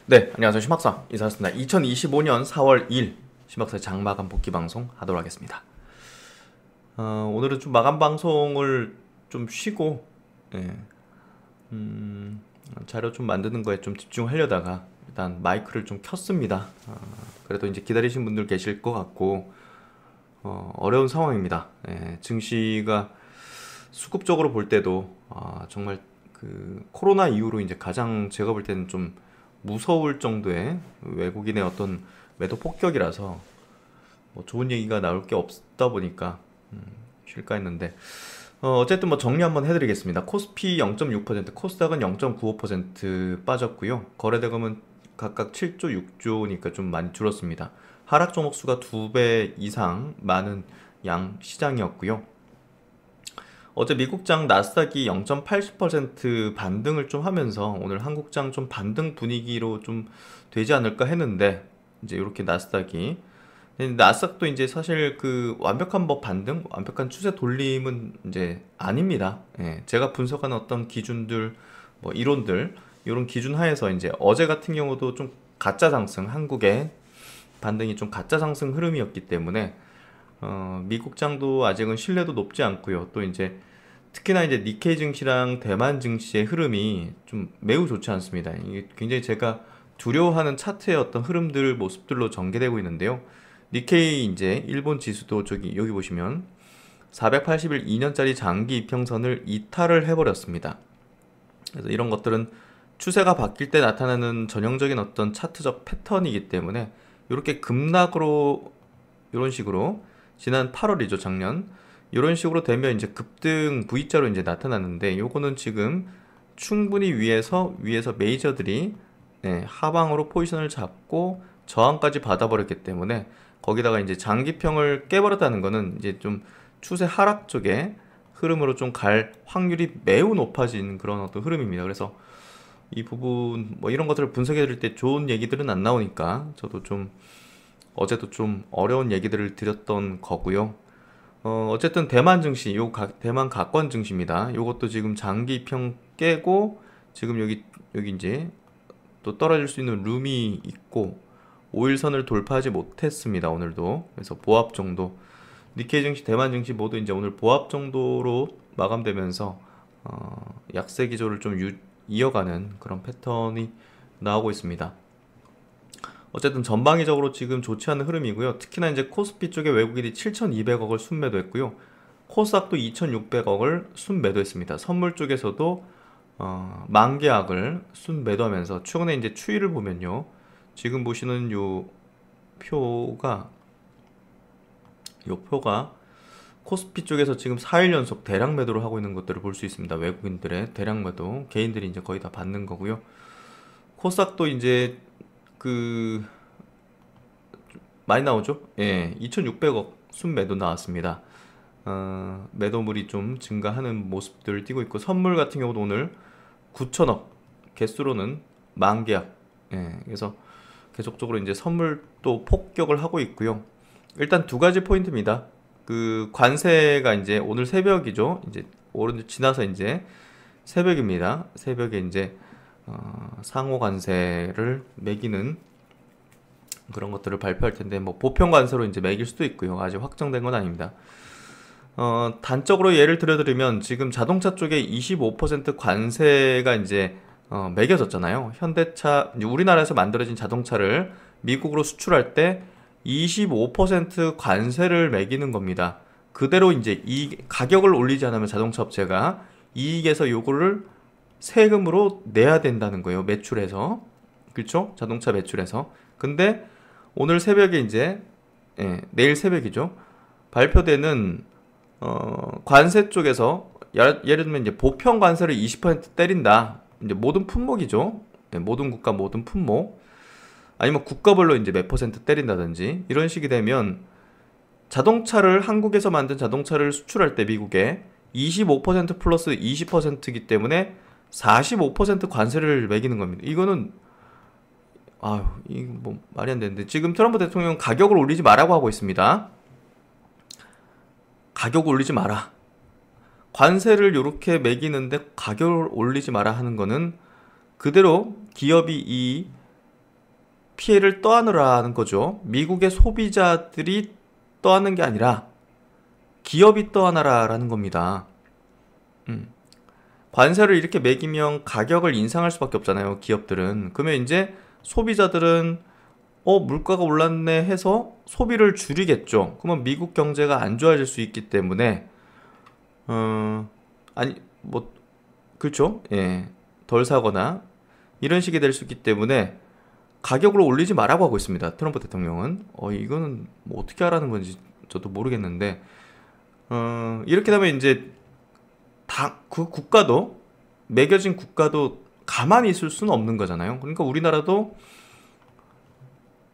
네, 안녕하세요. 심박사 인사드렸습니다. 2025년 4월 2일 심박사의 장마감 복귀 방송 하도록 하겠습니다. 오늘은 좀 마감 방송을 좀 쉬고, 예, 자료 좀 만드는 거에 좀 집중하려다가 일단 마이크를 좀 켰습니다. 그래도 이제 기다리신 분들 계실 것 같고, 어려운 상황입니다. 예, 증시가 수급적으로 볼 때도 정말 그 코로나 이후로 이제 가장 제가 볼 때는 좀 무서울 정도의 외국인의 어떤 매도 폭격이라서 뭐 좋은 얘기가 나올 게 없다 보니까 쉴까 했는데 어쨌든 뭐 정리 한번 해드리겠습니다. 코스피 0.6%, 코스닥은 0.95% 빠졌고요. 거래대금은 각각 7조, 6조니까 좀 많이 줄었습니다. 하락 종목 수가 2배 이상 많은 양 시장이었고요. 어제 미국장 나스닥이 0.80% 반등을 좀 하면서 오늘 한국장 좀 반등 분위기로 좀 되지 않을까 했는데 이제 이렇게 나스닥이 나스닥도 이제 사실 그 완벽한 뭐 반등, 완벽한 추세 돌림은 이제 아닙니다. 예, 제가 분석한 어떤 기준들, 뭐 이론들 이런 기준 하에서 이제 어제 같은 경우도 좀 가짜 상승, 한국의 반등이 좀 가짜 상승 흐름이었기 때문에 미국장도 아직은 신뢰도 높지 않고요. 또 이제 특히나 이제 니케이 증시랑 대만 증시의 흐름이 좀 매우 좋지 않습니다. 이게 굉장히 제가 두려워하는 차트의 어떤 흐름들 모습들로 전개되고 있는데요. 니케이 이제 일본 지수도 저기 여기 보시면 480일 2년짜리 장기 이평선을 이탈을 해버렸습니다. 그래서 이런 것들은 추세가 바뀔 때 나타나는 전형적인 어떤 차트적 패턴이기 때문에 이렇게 급락으로 이런 식으로 지난 8월이죠, 작년. 이런 식으로 되면 이제 급등 V자로 이제 나타나는데 요거는 지금 충분히 위에서 메이저들이 하방으로 포지션을 잡고 저항까지 받아버렸기 때문에 거기다가 이제 장기평을 깨버렸다는 거는 이제 좀 추세 하락 쪽에 흐름으로 좀 갈 확률이 매우 높아진 그런 어떤 흐름입니다. 그래서 이 부분 뭐 이런 것들을 분석해 드릴 때 좋은 얘기들은 안 나오니까 저도 좀 어제도 좀 어려운 얘기들을 드렸던 거고요. 어쨌든 대만 증시, 대만 가권 증시입니다. 요것도 지금 장기평 깨고 지금 여기 이제 또 떨어질 수 있는 룸이 있고 5일선을 돌파하지 못했습니다. 오늘도. 그래서 보합 정도. 니케이 증시, 대만 증시 모두 이제 오늘 보합 정도로 마감되면서 약세 기조를 좀 이어가는 그런 패턴이 나오고 있습니다. 어쨌든 전방위적으로 지금 좋지 않은 흐름이고요. 특히나 이제 코스피 쪽에 외국인이 7,200억을 순매도했고요. 코스닥도 2,600억을 순매도했습니다. 선물 쪽에서도 만계약을 순매도하면서 최근에 이제 추이를 보면요. 지금 보시는 요 표가 코스피 쪽에서 지금 4일 연속 대량 매도를 하고 있는 것들을 볼 수 있습니다. 외국인들의 대량 매도, 개인들이 이제 거의 다 받는 거고요. 코스닥도 이제 그 많이 나오죠? 예, 2,600억 순매도 나왔습니다. 매도물이 좀 증가하는 모습들을 띠고 있고 선물 같은 경우도 오늘 9천억 개수로는 만계약. 예, 그래서 계속적으로 이제 선물도 폭격을 하고 있고요. 일단 두 가지 포인트입니다. 그 관세가 이제 오늘 새벽이죠. 이제 오늘 지나서 이제 새벽입니다. 새벽에 이제 상호 관세를 매기는 그런 것들을 발표할 텐데 뭐 보편 관세로 이제 매길 수도 있고요. 아직 확정된 건 아닙니다. 단적으로 예를 들어드리면 지금 자동차 쪽에 25% 관세가 이제 매겨졌잖아요. 현대차 우리나라에서 만들어진 자동차를 미국으로 수출할 때 25% 관세를 매기는 겁니다. 그대로 이제 이 가격을 올리지 않으면 자동차 업체가 이익에서 요거를 세금으로 내야 된다는 거예요. 매출에서. 그렇죠? 자동차 매출에서. 근데 오늘 새벽에 이제 내일 새벽이죠. 발표되는 관세 쪽에서 예를 들면 이제 보편 관세를 20% 때린다. 이제 모든 품목이죠. 모든 국가 모든 품목. 아니면 국가별로 이제 몇 퍼센트 때린다든지 이런 식이 되면 자동차를 한국에서 만든 자동차를 수출할 때 미국에 25% 플러스 20%이기 때문에 45% 관세를 매기는 겁니다. 이거는 이거 뭐 말이 안 되는데 지금 트럼프 대통령 가격을 올리지 마라고 하고 있습니다. 가격을 올리지 마라. 관세를 이렇게 매기는데 가격을 올리지 마라 하는 거는 그대로 기업이 이 피해를 떠안으라는 거죠. 미국의 소비자들이 떠안는 게 아니라 기업이 떠안아라라는 겁니다. 음. 관세를 이렇게 매기면 가격을 인상할 수밖에 없잖아요, 기업들은. 그러면 이제 소비자들은 물가가 올랐네 해서 소비를 줄이겠죠. 그러면 미국 경제가 안 좋아질 수 있기 때문에 아니 뭐 그렇죠. 예. 덜 사거나 이런 식이 될 수 있기 때문에 가격을 올리지 말라고 하고 있습니다. 트럼프 대통령은. 이거는 뭐 어떻게 하라는 건지 저도 모르겠는데 이렇게 되면 이제 다 그 국가도 매겨진 국가도 가만히 있을 수는 없는 거잖아요. 그러니까 우리나라도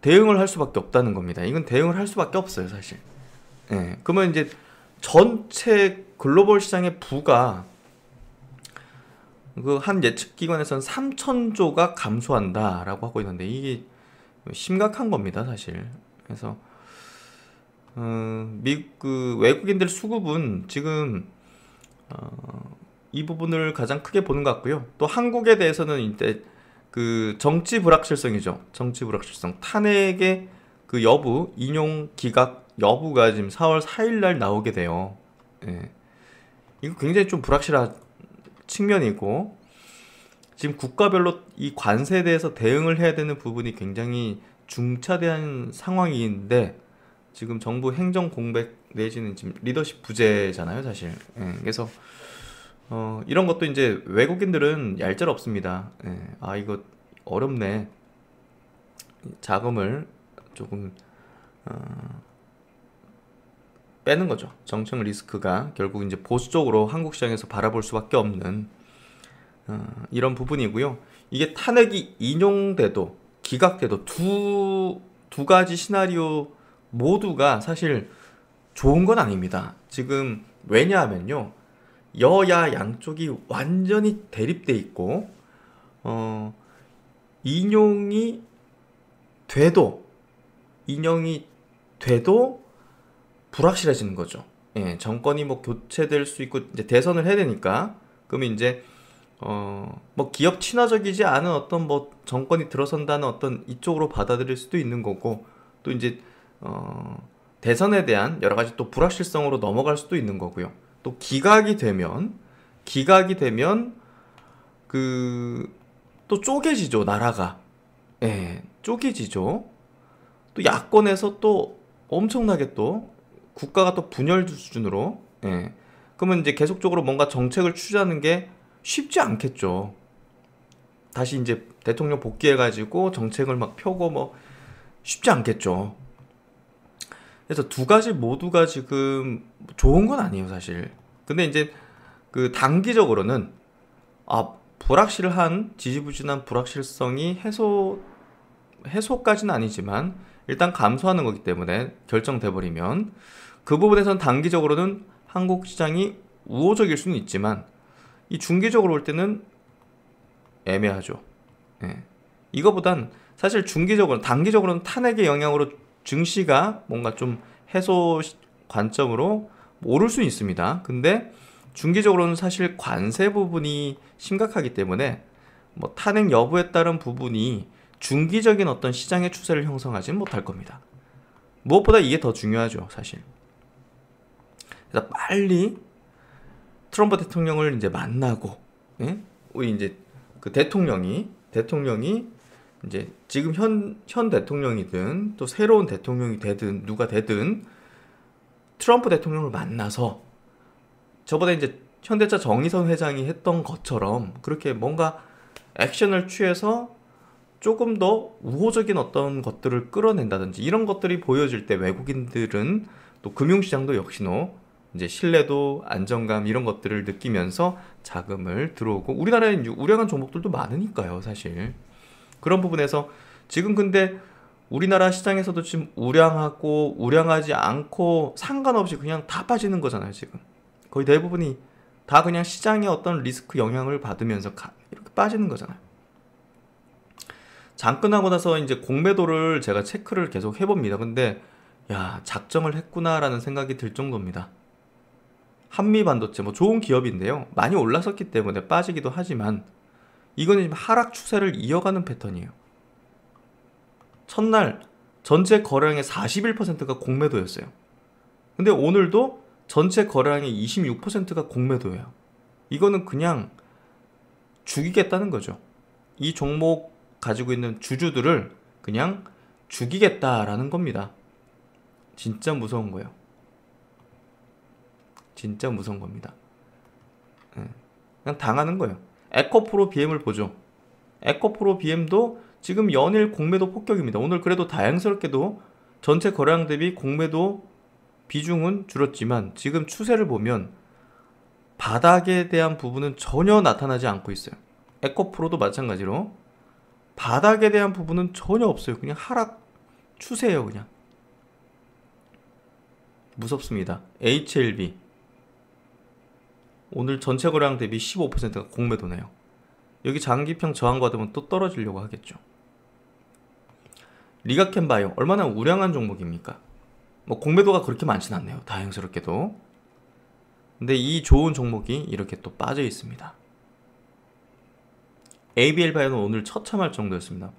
대응을 할 수밖에 없다는 겁니다. 이건 대응을 할 수밖에 없어요, 사실. 예. 그러면 이제 전체 글로벌 시장의 부가 그 한 예측 기관에서는 3천조가 감소한다라고 하고 있는데 이게 심각한 겁니다, 사실. 그래서 그 외국인들 수급은 지금 이 부분을 가장 크게 보는 것 같고요. 또 한국에 대해서는 이제 그 정치 불확실성이죠. 정치 불확실성. 탄핵의 그 여부, 인용 기각 여부가 지금 4월 4일 날 나오게 돼요. 예. 이거 굉장히 좀 불확실한 측면이고 지금 국가별로 이 관세에 대해서 대응을 해야 되는 부분이 굉장히 중차대한 상황인데 지금 정부 행정 공백 내지는 지금 리더십 부재잖아요, 사실. 예. 그래서 이런 것도 이제 외국인들은 얄짤없습니다. 예. 이거 어렵네. 자금을 조금 빼는 거죠. 정책 리스크가 결국 이제 보수적으로 한국 시장에서 바라볼 수밖에 없는 이런 부분이고요. 이게 탄핵이 인용돼도 기각돼도 두 가지 시나리오 모두가 사실 좋은 건 아닙니다. 지금 왜냐하면요. 여야 양쪽이 완전히 대립돼 있고 인용이 돼도 불확실해지는 거죠. 예, 정권이 뭐 교체될 수 있고 이제 대선을 해야 되니까 그러면 이제 뭐 기업 친화적이지 않은 어떤 뭐 정권이 들어선다는 어떤 이쪽으로 받아들일 수도 있는 거고 또 이제 대선에 대한 여러 가지 또 불확실성으로 넘어갈 수도 있는 거고요. 또 기각이 되면 그 또 쪼개지죠, 나라가. 예, 쪼개지죠. 또 야권에서 또 엄청나게 또 국가가 또 분열 수준으로. 예. 그러면 이제 계속적으로 뭔가 정책을 취하는 게 쉽지 않겠죠. 다시 이제 대통령 복귀해가지고 정책을 막 펴고 뭐 쉽지 않겠죠. 그래서 두 가지 모두가 지금 좋은 건 아니에요, 사실. 근데 이제 그 단기적으로는 불확실한 지지부진한 불확실성이 해소까지는 아니지만 일단 감소하는 거기 때문에 결정돼 버리면 그 부분에선 단기적으로는 한국 시장이 우호적일 수는 있지만 이 중기적으로 볼 때는 애매하죠. 예. 이거보단 사실 단기적으로는 탄핵의 영향으로 증시가 뭔가 좀 해소 관점으로 오를 수 있습니다. 근데 중기적으로는 사실 관세 부분이 심각하기 때문에 뭐 탄핵 여부에 따른 부분이 중기적인 어떤 시장의 추세를 형성하지는 못할 겁니다. 무엇보다 이게 더 중요하죠, 사실. 그래서 빨리 트럼프 대통령을 이제 만나고, 예? 우리 이제 그 대통령이 이제 지금 현 대통령이든 또 새로운 대통령이 되든 누가 되든 트럼프 대통령을 만나서 저번에 이제 현대차 정의선 회장이 했던 것처럼 그렇게 뭔가 액션을 취해서 조금 더 우호적인 어떤 것들을 끌어낸다든지 이런 것들이 보여질 때 외국인들은 또 금융시장도 역시나 이제 신뢰도 안정감 이런 것들을 느끼면서 자금을 들어오고 우리나라에 우량한 종목들도 많으니까요, 사실. 그런 부분에서 지금 근데 우리나라 시장에서도 지금 우량하고 우량하지 않고 상관없이 그냥 다 빠지는 거잖아요, 지금. 거의 대부분이 다 그냥 시장의 어떤 리스크 영향을 받으면서 이렇게 빠지는 거잖아요. 장끝나고 나서 이제 공매도를 제가 체크를 계속 해봅니다. 근데 야, 작정을 했구나라는 생각이 들 정도입니다. 한미반도체 뭐 좋은 기업인데요. 많이 올랐었기 때문에 빠지기도 하지만 이거는 지금 하락 추세를 이어가는 패턴이에요. 첫날 전체 거래량의 41%가 공매도였어요. 근데 오늘도 전체 거래량의 26%가 공매도예요. 이거는 그냥 죽이겠다는 거죠. 이 종목 가지고 있는 주주들을 그냥 죽이겠다라는 겁니다. 진짜 무서운 거예요. 진짜 무서운 겁니다. 그냥 당하는 거예요. 에코프로 BM을 보죠. 에코프로 BM도 지금 연일 공매도 폭격입니다. 오늘 그래도 다행스럽게도 전체 거래량 대비 공매도 비중은 줄었지만 지금 추세를 보면 바닥에 대한 부분은 전혀 나타나지 않고 있어요. 에코프로도 마찬가지로 바닥에 대한 부분은 전혀 없어요. 그냥 하락 추세예요. 그냥 무섭습니다. HLB 오늘 전체 거래량 대비 15%가 공매도네요. 여기 장기평 저항받으면 또 떨어지려고 하겠죠. 리가켄바이오 얼마나 우량한 종목입니까? 뭐 공매도가 그렇게 많진 않네요. 다행스럽게도. 근데 이 좋은 종목이 이렇게 또 빠져 있습니다. ABL바이오는 오늘 처참할 정도였습니다.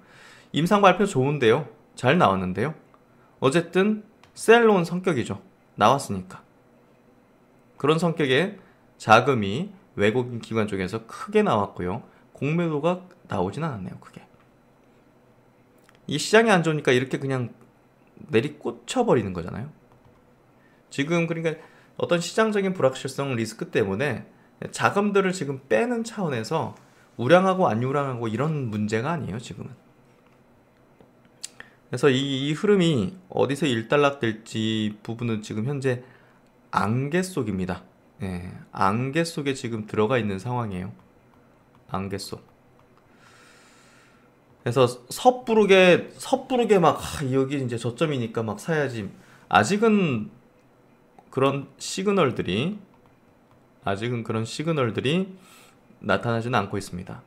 임상 발표 좋은데요. 잘 나왔는데요. 어쨌든 셀론 성격이죠. 나왔으니까. 그런 성격의 자금이 외국인 기관 쪽에서 크게 나왔고요. 공매도가 나오진 않았네요. 크게. 이 시장이 안 좋으니까 이렇게 그냥 내리꽂혀버리는 거잖아요. 지금 그러니까 어떤 시장적인 불확실성 리스크 때문에 자금들을 지금 빼는 차원에서 우량하고 안 우량하고 이런 문제가 아니에요. 지금은. 그래서 이 흐름이 어디서 일단락될지 부분은 지금 현재 안개 속입니다. 예, 안개 속에 지금 들어가 있는 상황이에요. 안개 속. 그래서 섣부르게 막 여기 이제 저점이니까 막 사야지. 아직은 그런 시그널들이 나타나지는 않고 있습니다.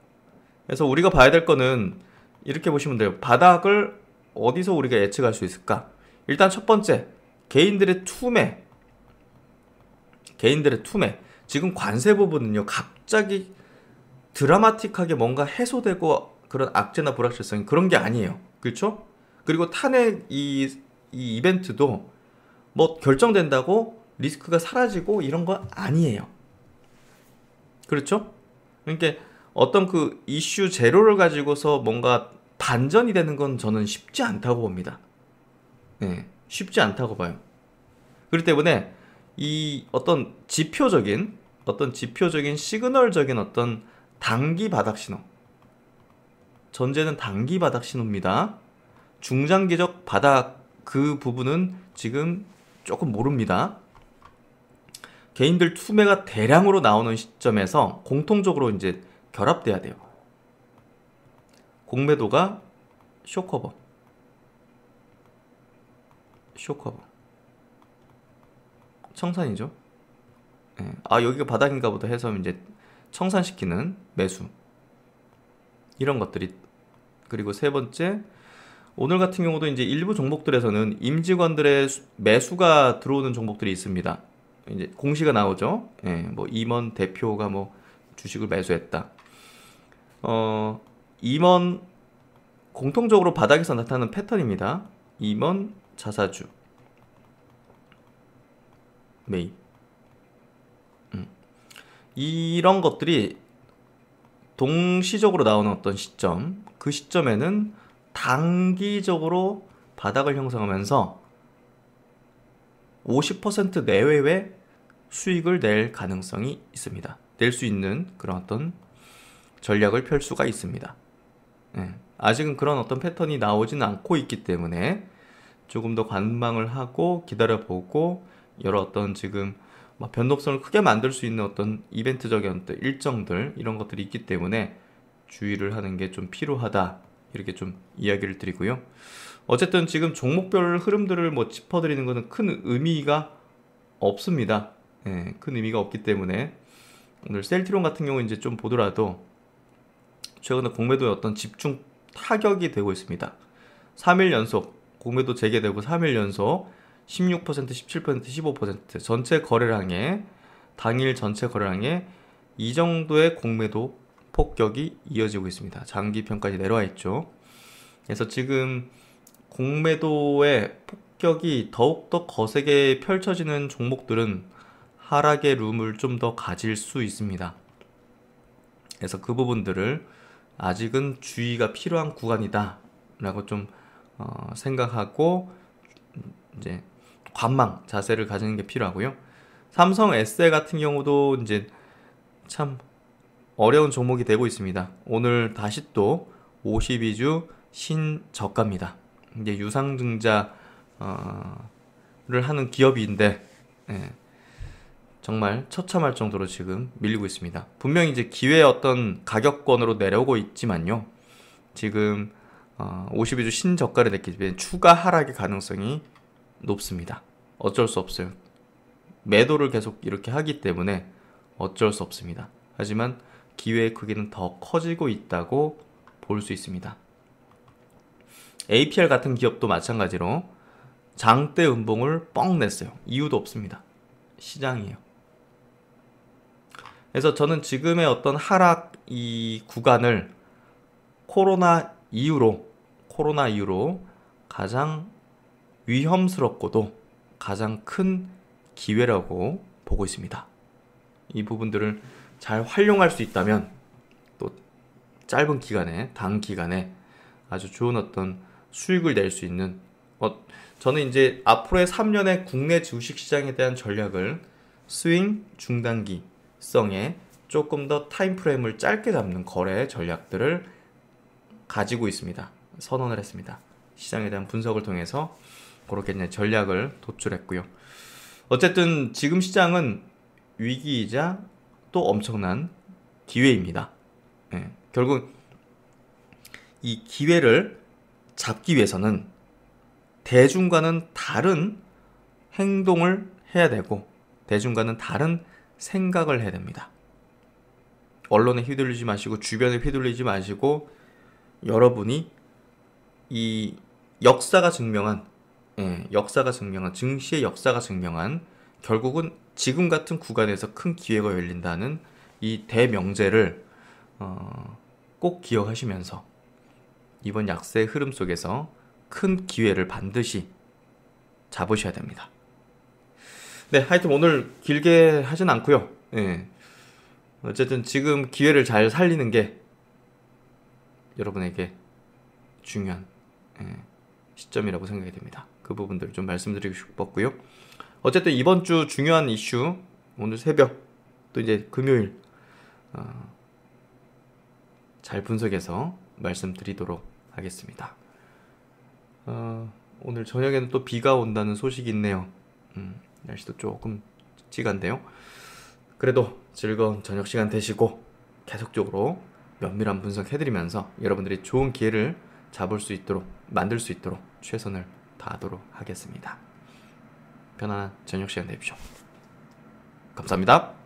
그래서 우리가 봐야 될 거는 이렇게 보시면 돼요. 바닥을 어디서 우리가 예측할 수 있을까? 일단 첫 번째, 개인들의 투매. 지금 관세 부분은요, 갑자기 드라마틱하게 뭔가 해소되고 그런 악재나 불확실성이 그런 게 아니에요. 그렇죠? 그리고 탄핵 이 이벤트도 뭐 결정된다고 리스크가 사라지고 이런 거 아니에요. 그렇죠? 그러니까 어떤 그 이슈 제로를 가지고서 뭔가 반전이 되는 건 저는 쉽지 않다고 봅니다. 네, 쉽지 않다고 봐요. 그렇기 때문에 이 어떤 지표적인 시그널적인 어떤 단기 바닥 신호, 전제는 단기 바닥 신호입니다. 중장기적 바닥 그 부분은 지금 조금 모릅니다. 개인들 투매가 대량으로 나오는 시점에서 공통적으로 이제 결합돼야 돼요. 공매도가 쇼커버. 청산이죠. 예. 아, 여기가 바닥인가 보다 해서 이제 청산시키는 매수. 이런 것들이. 그리고 세 번째, 오늘 같은 경우도 이제 일부 종목들에서는 임직원들의 매수가 들어오는 종목들이 있습니다. 이제 공시가 나오죠. 예, 뭐 임원 대표가 뭐 주식을 매수했다. 임원 공통적으로 바닥에서 나타나는 패턴입니다. 임원 자사주 매입. 이런 것들이 동시적으로 나오는 어떤 시점, 그 시점에는 단기적으로 바닥을 형성하면서 50% 내외의 수익을 낼 가능성이 있습니다. 낼 수 있는 그런 어떤 전략을 펼 수가 있습니다. 예, 아직은 그런 어떤 패턴이 나오지는 않고 있기 때문에 조금 더 관망을 하고 기다려보고 여러 어떤 지금 변동성을 크게 만들 수 있는 어떤 이벤트적인 어떤 일정들 이런 것들이 있기 때문에 주의를 하는 게 좀 필요하다, 이렇게 좀 이야기를 드리고요. 어쨌든 지금 종목별 흐름들을 뭐 짚어드리는 것은 큰 의미가 없습니다. 예, 큰 의미가 없기 때문에 오늘 셀트리온 같은 경우 이제 좀 보더라도 최근에 공매도의 어떤 집중 타격이 되고 있습니다. 3일 연속 공매도 재개되고 3일 연속 16%, 17%, 15% 전체 거래량의 당일 전체 거래량의 이 정도의 공매도 폭격이 이어지고 있습니다. 장기평까지 내려와 있죠. 그래서 지금 공매도의 폭격이 더욱더 거세게 펼쳐지는 종목들은 하락의 룸을 좀 더 가질 수 있습니다. 그래서 그 부분들을 아직은 주의가 필요한 구간이다 라고 좀 생각하고 이제 관망 자세를 가지는 게 필요하고요. 삼성 에스엘 같은 경우도 이제 참 어려운 종목이 되고 있습니다. 오늘 다시 또 52주 신저가입니다. 이제 유상증자를 하는 기업인데 정말 처참할 정도로 지금 밀리고 있습니다. 분명히 이제 기회의 어떤 가격권으로 내려오고 있지만요. 지금 52주 신저가를 냈기 때문에 추가 하락의 가능성이 높습니다. 어쩔 수 없어요. 매도를 계속 이렇게 하기 때문에 어쩔 수 없습니다. 하지만 기회의 크기는 더 커지고 있다고 볼 수 있습니다. APR 같은 기업도 마찬가지로 장대 음봉을 뻥 냈어요. 이유도 없습니다. 시장이에요. 그래서 저는 지금의 어떤 하락 이 구간을 코로나 이후로 가장 위험스럽고도 가장 큰 기회라고 보고 있습니다. 이 부분들을 잘 활용할 수 있다면 또 짧은 기간에, 단기간에 아주 좋은 어떤 수익을 낼 수 있는 저는 이제 앞으로의 3년의 국내 주식시장에 대한 전략을 스윙 중단기성에 조금 더 타임프레임을 짧게 잡는 거래 전략들을 가지고 있습니다. 선언을 했습니다. 시장에 대한 분석을 통해서 그렇게 이제 전략을 도출했고요. 어쨌든 지금 시장은 위기이자 또 엄청난 기회입니다. 결국 이 기회를 잡기 위해서는 대중과는 다른 행동을 해야 되고 대중과는 다른 생각을 해야 됩니다. 언론에 휘둘리지 마시고 주변에 휘둘리지 마시고 여러분이 이 역사가 증명한 증시의 역사가 증명한 결국은 지금 같은 구간에서 큰 기회가 열린다는 이 대명제를 꼭 기억하시면서 이번 약세의 흐름 속에서 큰 기회를 반드시 잡으셔야 됩니다. 네, 하여튼 오늘 길게 하진 않고요. 어쨌든 지금 기회를 잘 살리는 게 여러분에게 중요한 시점이라고 생각이 됩니다. 그 부분들을 좀 말씀드리고 싶었고요. 어쨌든 이번 주 중요한 이슈 오늘 새벽 또 이제 금요일 잘 분석해서 말씀드리도록 하겠습니다. 오늘 저녁에는 또 비가 온다는 소식이 있네요. 날씨도 조금 찌간데요. 그래도 즐거운 저녁 시간 되시고 계속적으로 면밀한 분석해드리면서 여러분들이 좋은 기회를 잡을 수 있도록 만들 수 있도록 최선을 다하도록 하겠습니다. 편안한 저녁 시간 되십시오. 감사합니다.